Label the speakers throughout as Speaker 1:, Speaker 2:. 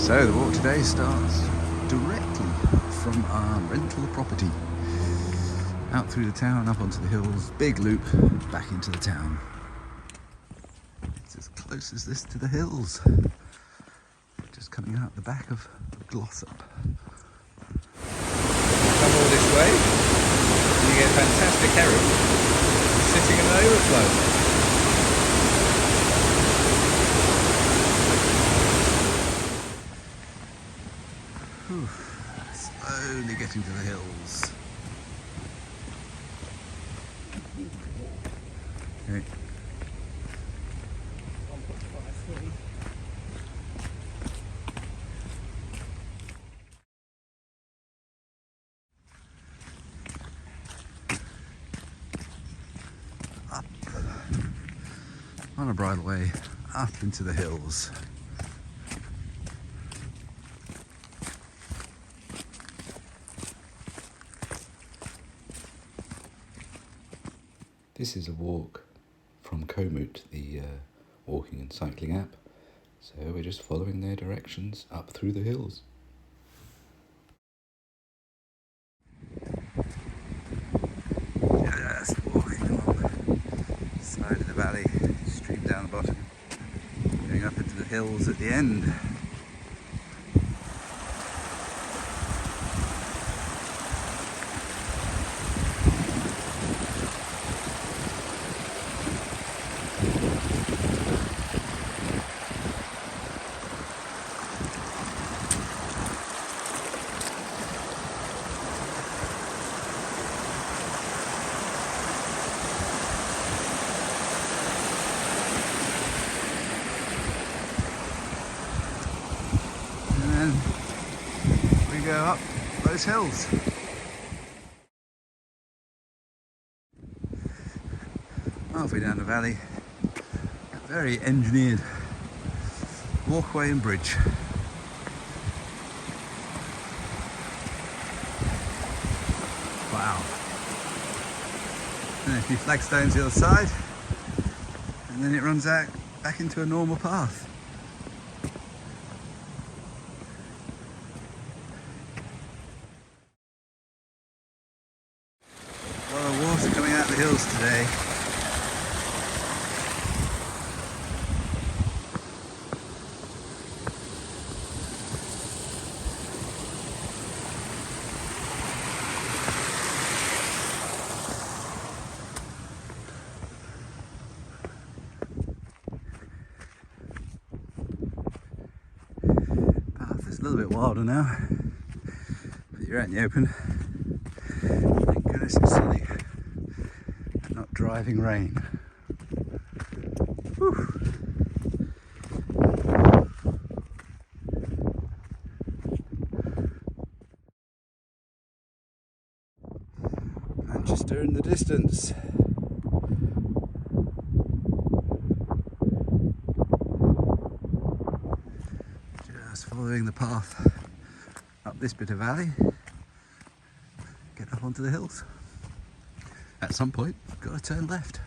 Speaker 1: So the walk today starts directly from our rental property. Out through the town, up onto the hills, big loop, back into the town. It's as close as this to the hills. Just coming out the back of Glossop. Come all this way, and you get fantastic herring sitting in an overflow. Slowly getting to the hills. Okay. Up on a bridleway, up into the hills. This is a walk from Komoot, the walking and cycling app. So we're just following their directions up through the hills. Just walking along the side of the valley, stream down the bottom, going up into the hills at the end. And we go up those hills. Halfway down the valley, a very engineered walkway and bridge. Wow. And a few flagstones the other side, and then it runs out back into a normal path. A lot of water coming out of the hills today. Path is a little bit wilder now, but you're out in the open. Thank goodness it's sunny and not driving rain. Whew. Manchester in the distance. Just following the path up this bit of valley, get up onto the hills. At some point, got to turn left.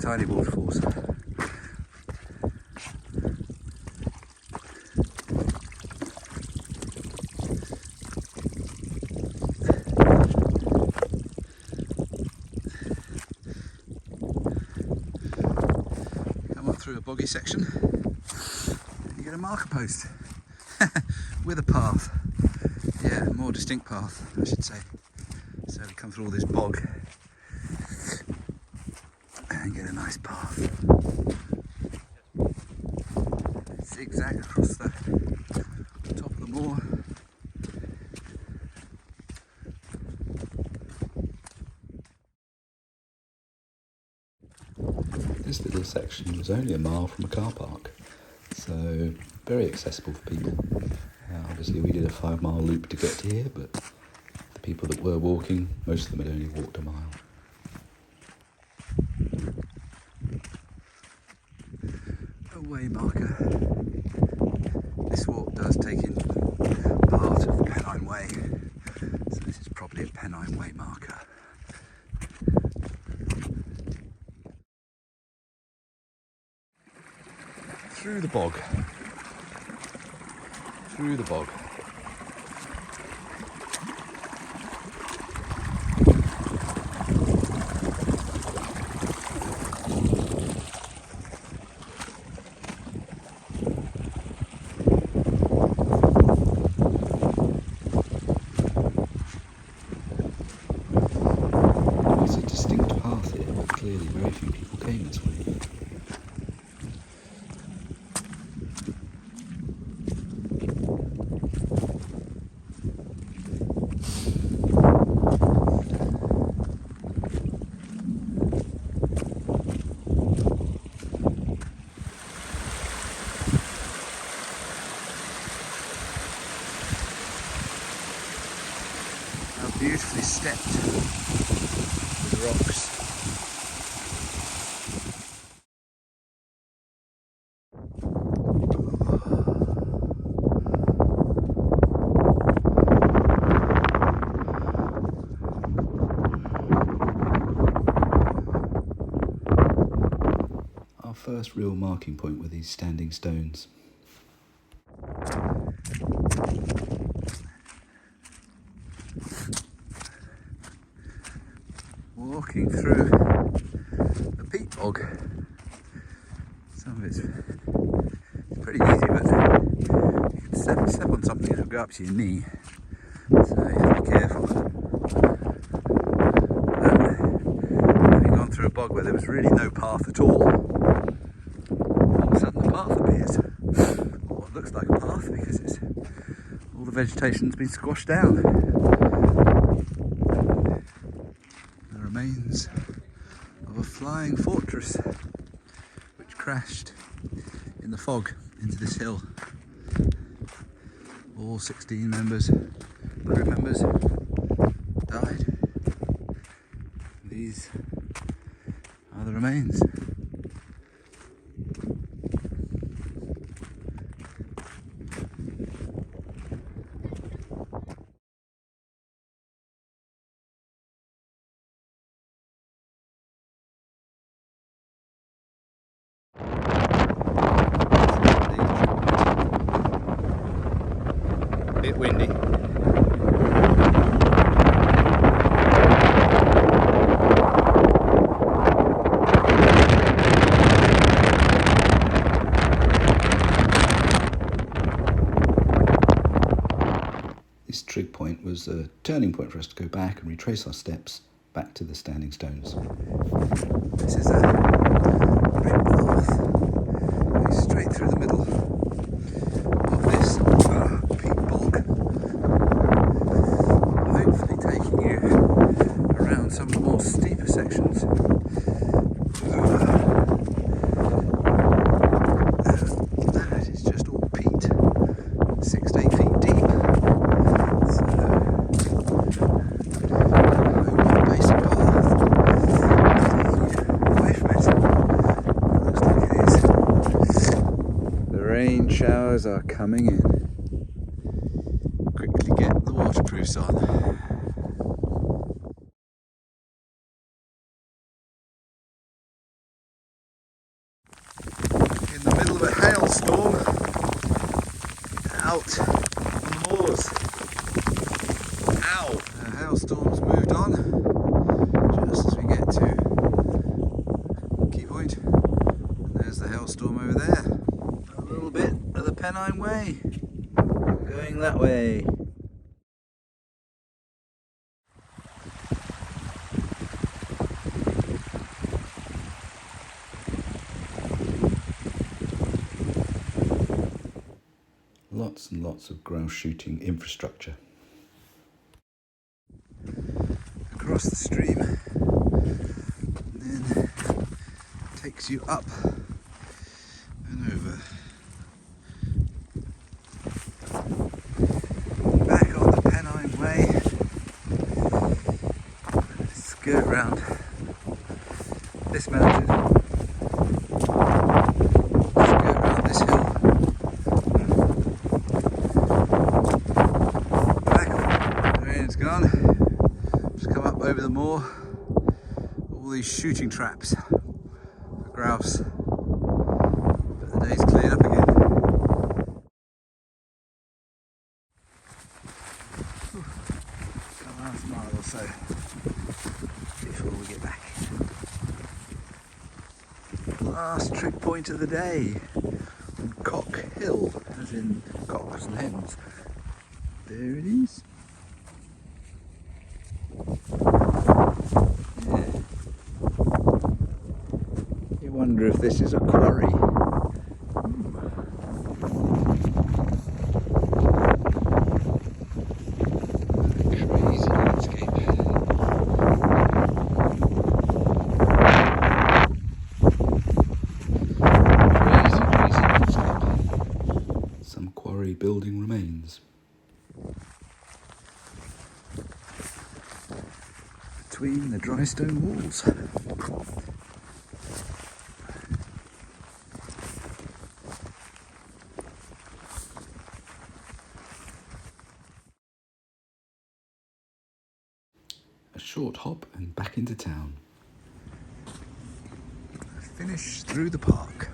Speaker 1: Tiny waterfalls. Come up through a boggy section, you get a marker post with a path. Yeah, a more distinct path, I should say. So we come through all this bog and get a nice path. Zigzag across the top of the moor. section was only a mile from a car park, so very accessible for people. Obviously we did a 5-mile loop to get to here, but the people that were walking, most of them had only walked a mile. A way marker. This walk does take in part of the Pennine Way, so this is probably a Pennine Way marker. Through the bog. Through the bog. It's a distinct path here, but clearly very few people came this way. Beautifully stepped with rocks. Our first real marking point were these standing stones. Walking through the peat bog. Some of it's pretty easy, but you can step on something and it'll go up to your knee, so you have to be careful. Having gone through a bog where there was really no path at all of a sudden a path appears. Or what looks like a path, because all the vegetation's been squashed down. Remains of a flying fortress which crashed in the fog into this hill. All 16 crew members died. These are the remains. Bit windy. This trig point was a turning point for us to go back and retrace our steps back to the standing stones. This is a great path going straight through the middle of this peat bog, hopefully taking you around some of the more steeper sections. That is just all peat, 6 to 8 feet deep. So, hopefully the basic path taking you away from it. It looks like it is. The rain showers are coming in. Quickly get the waterproofs on. In the middle of a hailstorm, out on the moors. Ow! The hailstorm's moved on just as we get to Key Point. And there's the hailstorm over there. A little bit of the Pennine Way going that way. Lots and lots of grouse shooting infrastructure. Across the stream, and then take takes you up and over. Back on the Pennine Way, skirt round this mountain, skirt round this hill, back on, the rain's gone, just come up over the moor, all these shooting traps for grouse, but the day's cleared up again. Last mile or so before we get back. Last trick point of the day on Cock Hill, as in cocks and hens. There it is. Yeah. You wonder if this is a quarry. Building remains. Between the dry stone walls. A short hop and back into town. Finish through the park.